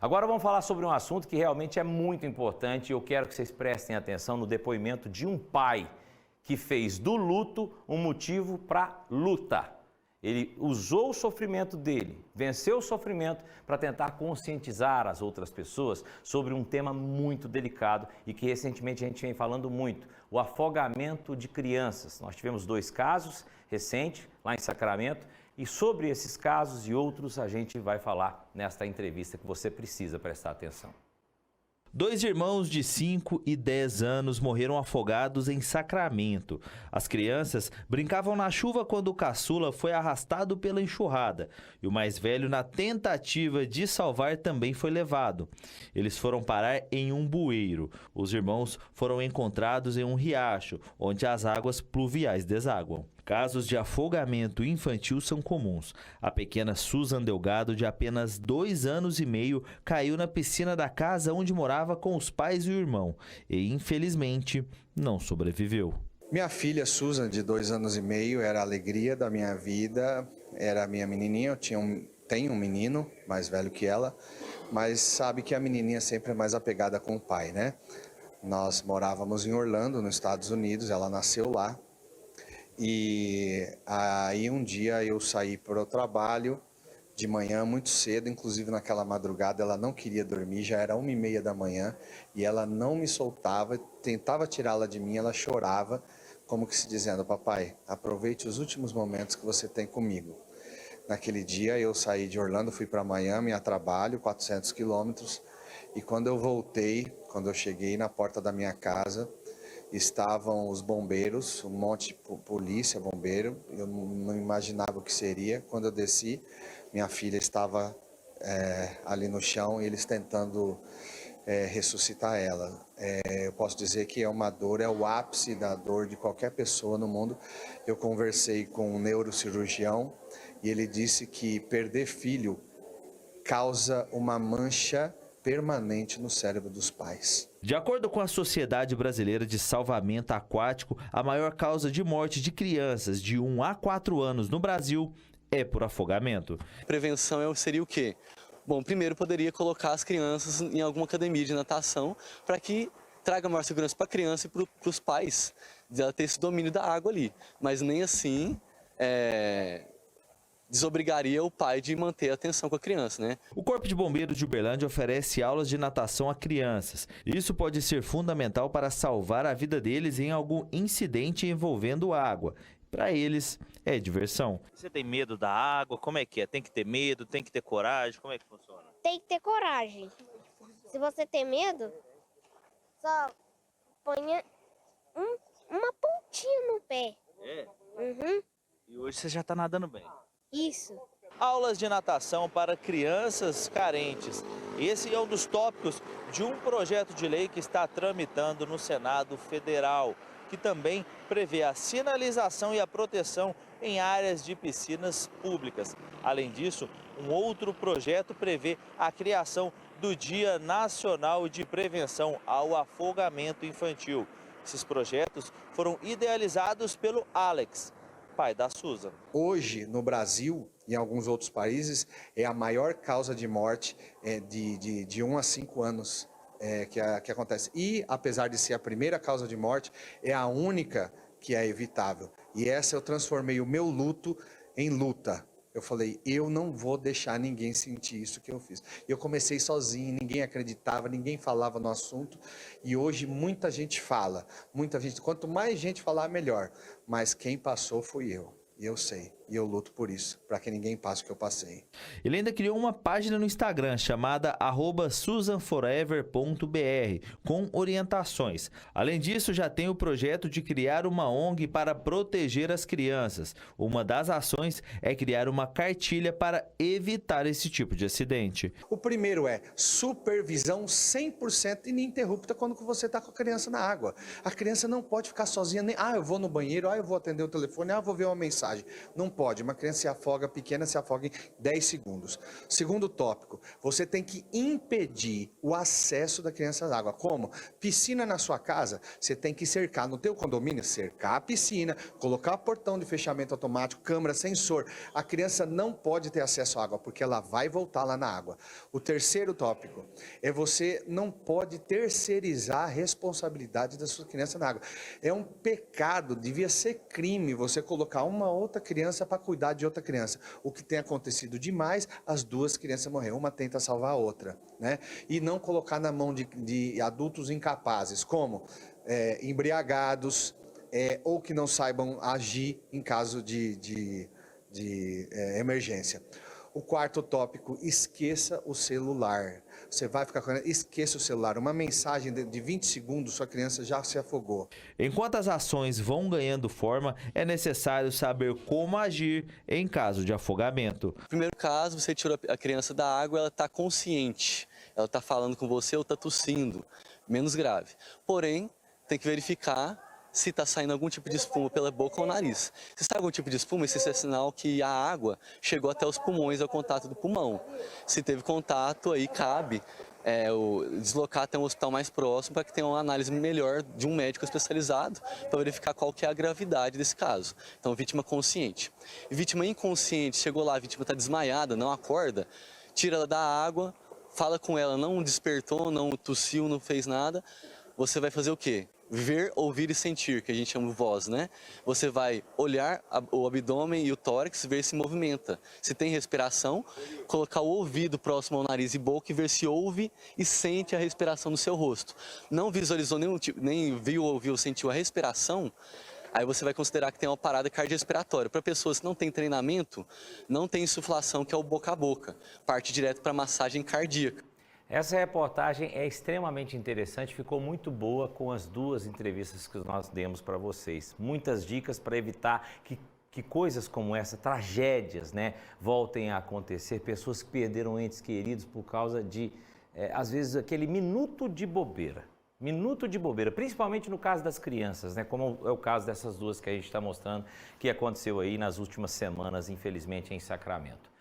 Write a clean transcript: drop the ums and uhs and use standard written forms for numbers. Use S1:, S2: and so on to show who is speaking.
S1: Agora vamos falar sobre um assunto que realmente é muito importante e eu quero que vocês prestem atenção no depoimento de um pai que fez do luto um motivo para luta. Ele usou o sofrimento dele, venceu o sofrimento para tentar conscientizar as outras pessoas sobre um tema muito delicado e que recentemente a gente vem falando muito, o afogamento de crianças. Nós tivemos 2 casos recentes lá em Sacramento e sobre esses casos e outros a gente vai falar nesta entrevista que você precisa prestar atenção.
S2: 2 irmãos de 5 e 10 anos morreram afogados em Sacramento. As crianças brincavam na chuva quando o caçula foi arrastado pela enxurrada e o mais velho, na tentativa de salvar, também foi levado. Eles foram parar em um bueiro. Os irmãos foram encontrados em um riacho, onde as águas pluviais desaguam. Casos de afogamento infantil são comuns. A pequena Susan Delgado, de apenas 2 anos e meio, caiu na piscina da casa onde morava com os pais e o irmão e, infelizmente, não sobreviveu.
S3: Minha filha Susan, de 2 anos e meio, era a alegria da minha vida, era a minha menininha. Tenho um menino mais velho que ela, mas sabe que a menininha sempre é mais apegada com o pai, né? Nós morávamos em Orlando, nos Estados Unidos, ela nasceu lá. E aí um dia eu saí para o trabalho de manhã muito cedo, inclusive naquela madrugada ela não queria dormir, já era 1h30 da manhã e ela não me soltava, tentava tirá-la de mim, ela chorava, como que se dizendo: papai, aproveite os últimos momentos que você tem comigo. Naquele dia eu saí de Orlando, fui para Miami a trabalho, 400 quilômetros, e quando eu voltei, quando eu cheguei na porta da minha casa, estavam os bombeiros, um monte de polícia, bombeiro. Eu não imaginava o que seria. Quando eu desci, minha filha estava ali no chão e eles tentando ressuscitar ela. Eu posso dizer que é uma dor, é o ápice da dor de qualquer pessoa no mundo. Eu conversei com um neurocirurgião e ele disse que perder filho causa uma mancha permanente no cérebro dos pais.
S2: De acordo com a Sociedade Brasileira de Salvamento Aquático, a maior causa de morte de crianças de 1 a 4 anos no Brasil é por afogamento.
S4: Prevenção seria o quê? Bom, primeiro poderia colocar as crianças em alguma academia de natação para que traga maior segurança para a criança e para os pais, de ela ter esse domínio da água ali. Mas nem assim desobrigaria o pai de manter a atenção com a criança, né?
S2: O Corpo de Bombeiros de Uberlândia oferece aulas de natação a crianças. Isso pode ser fundamental para salvar a vida deles em algum incidente envolvendo água. Para eles, é diversão. Você tem medo da água? Como é que é? Tem que ter medo? Tem que ter coragem? Como é que funciona?
S5: Tem que ter coragem. Se você tem medo, só ponha uma pontinha no pé.
S2: É?
S5: Uhum.
S2: E hoje você já está nadando bem.
S5: Isso.
S2: Aulas de natação para crianças carentes. Esse é um dos tópicos de um projeto de lei que está tramitando no Senado Federal, que também prevê a sinalização e a proteção em áreas de piscinas públicas. Além disso, um outro projeto prevê a criação do Dia Nacional de Prevenção ao Afogamento Infantil. Esses projetos foram idealizados pelo Alex, pai da Susan.
S3: Hoje, no Brasil e em alguns outros países, é a maior causa de morte de 1 a 5 anos que acontece. E, apesar de ser a primeira causa de morte, é a única que é evitável. E essa eu transformei o meu luto em luta. Eu falei, eu não vou deixar ninguém sentir isso que eu fiz. Eu comecei sozinho, ninguém acreditava, ninguém falava no assunto. E hoje muita gente fala, muita gente. Quanto mais gente falar, melhor. Mas quem passou fui eu. E eu sei, e eu luto por isso, para que ninguém passe o que eu passei.
S2: Ele ainda criou uma página no Instagram chamada @susanforever.br com orientações. Além disso, já tem o projeto de criar uma ONG para proteger as crianças. Uma das ações é criar uma cartilha para evitar esse tipo de acidente.
S3: O primeiro é supervisão 100% ininterrupta quando você está com a criança na água. A criança não pode ficar sozinha, nem, eu vou no banheiro, eu vou atender o telefone, eu vou ver uma mensagem. massagem. Não pode. Uma criança se afoga, pequena se afoga em 10 segundos. Segundo tópico, você tem que impedir o acesso da criança à água. Como? Piscina na sua casa, você tem que cercar. No teu condomínio, cercar a piscina, colocar portão de fechamento automático, câmera, sensor. A criança não pode ter acesso à água, porque ela vai voltar lá na água. O terceiro tópico é você não pode terceirizar a responsabilidade da sua criança na água. É um pecado, devia ser crime você colocar uma outra criança para cuidar de outra criança. O que tem acontecido demais, as duas crianças morreram, uma tenta salvar a outra, né? E não colocar na mão de adultos incapazes, como embriagados, ou que não saibam agir em caso de emergência. O quarto tópico, esqueça o celular. Você vai ficar com esqueça o celular. Uma mensagem de 20 segundos, sua criança já se afogou.
S2: Enquanto as ações vão ganhando forma, é necessário saber como agir em caso de afogamento.
S4: No primeiro caso, você tirou a criança da água, ela está consciente. Ela está falando com você ou está tossindo. Menos grave. Porém, tem que verificar se está saindo algum tipo de espuma pela boca ou nariz. Se sai algum tipo de espuma, esse é sinal que a água chegou até os pulmões, ao contato do pulmão. Se teve contato, aí cabe deslocar até um hospital mais próximo para que tenha uma análise melhor de um médico especializado para verificar qual que é a gravidade desse caso. Então, vítima consciente. Vítima inconsciente, chegou lá, a vítima está desmaiada, não acorda, tira ela da água, fala com ela, não despertou, não tossiu, não fez nada. Você vai fazer o quê? Ver, ouvir e sentir, que a gente chama de voz, né? Você vai olhar o abdômen e o tórax, ver se movimenta. Se tem respiração, colocar o ouvido próximo ao nariz e boca e ver se ouve e sente a respiração no seu rosto. Não visualizou nem viu, ouviu, sentiu a respiração, aí você vai considerar que tem uma parada cardiorrespiratória. Para pessoas que não têm treinamento, não tem insuflação, que é o boca a boca. Parte direto para massagem cardíaca.
S1: Essa reportagem é extremamente interessante, ficou muito boa com as duas entrevistas que nós demos para vocês. Muitas dicas para evitar que coisas como essa, tragédias, né, voltem a acontecer. Pessoas que perderam entes queridos por causa de, às vezes, aquele minuto de bobeira. Minuto de bobeira, principalmente no caso das crianças, né, como é o caso dessas duas que a gente está mostrando, que aconteceu aí nas últimas semanas, infelizmente, em Sacramento.